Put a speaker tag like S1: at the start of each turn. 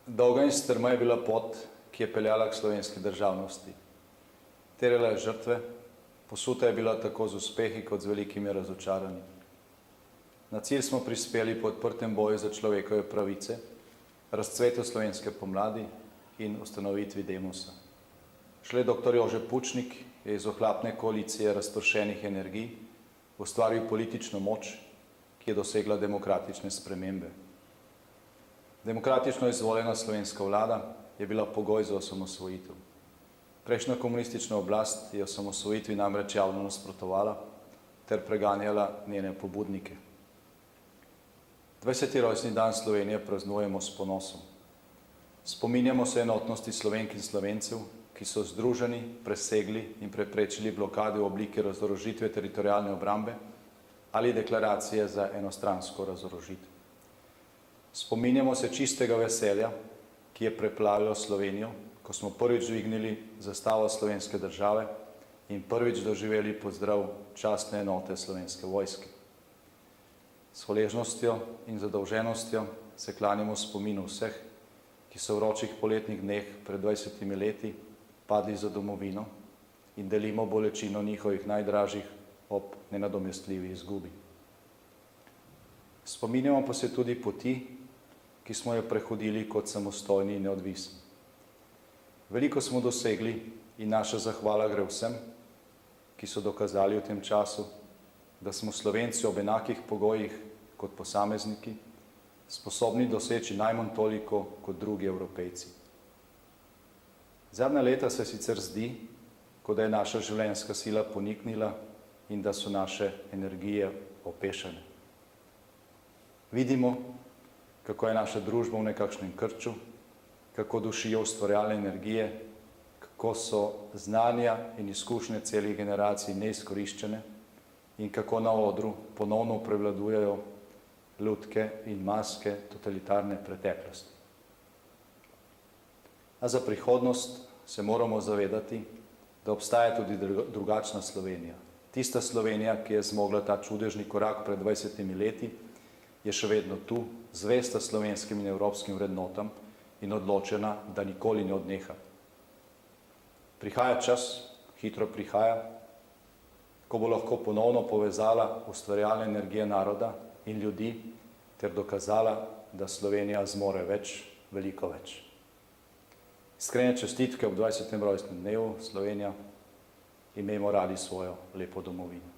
S1: Dolga in strma je bila pot, ki je peljala k slovenski državnosti. Terjala je žrtve, posuta je bila tako z uspehi kot z velikimi razočaranji. Na cilj smo prispeli po odprtem boju za človekove pravice, razcvetu slovenske pomladi in ustanovitvi Demosa. Šele dr. Jože Pučnik je iz ohlapne koalicije razpršenih energij ustvaril politično moč, ki je dosegla demokratične spremembe. Demokratično izvoljena slovenska vlada je bila pogoj za osamosvojitev. Prejšnja komunistična oblast je osamosvojitvi namreč javno nasprotovala ter preganjala njene pobudnike. 20. rojstni dan Slovenije praznujemo s ponosom. Spominjamo se enotnosti Slovenk in Slovencev, ki so združeni, presegli in preprečili blokade v obliki razorožitve teritorialne obrambe ali deklaracije za enostransko razorožitev. Spominjamo se čistega veselja, ki je preplavilo Slovenijo, ko smo prvič dvignili zastavo slovenske države in prvič doživeli pozdrav častne enote Slovenske vojske. S hvaležnostjo in zadolženostjo se klanjamo spominu vseh, ki so v vročih poletnih dneh pred 20 leti padli za domovino in delimo bolečino njihovih najdražjih ob nenadomestljivi izgubi. Spominjamo pa se tudi poti, ki smo jo prehodili kot samostojni in neodvisni. Veliko smo dosegli in naša zahvala gre vsem, ki so dokazali v tem času, da smo Slovenci ob enakih pogojih kot posamezniki sposobni doseči najmanj toliko kot drugi Evropejci. Zadnja leta se sicer zdi, kot da je naša življenjska sila poniknila in da so naše energije opešane. Vidimo, kako je naša družba v nekakšnem krču, kako dušijo ustvarjalne energije, kako so znanja in izkušnje celih generacij neizkoriščene in kako na odru ponovno prevladujejo lutke in maske totalitarne preteklosti. A za prihodnost se moramo zavedati, da obstaja tudi drugačna Slovenija. Tista Slovenija, ki je zmogla ta čudežni korak pred 20 leti, je še vedno tu, zvesta slovenskim in evropskim vrednotam in odločena, da nikoli ne odneha. Prihaja čas, hitro prihaja, ko bo lahko ponovno povezala ustvarjalne energije naroda in ljudi ter dokazala, da Slovenija zmore več, veliko več. Iskrene čestitke ob 20. rojstnem dnevu, Slovenija, imejmo radi svojo lepo domovino.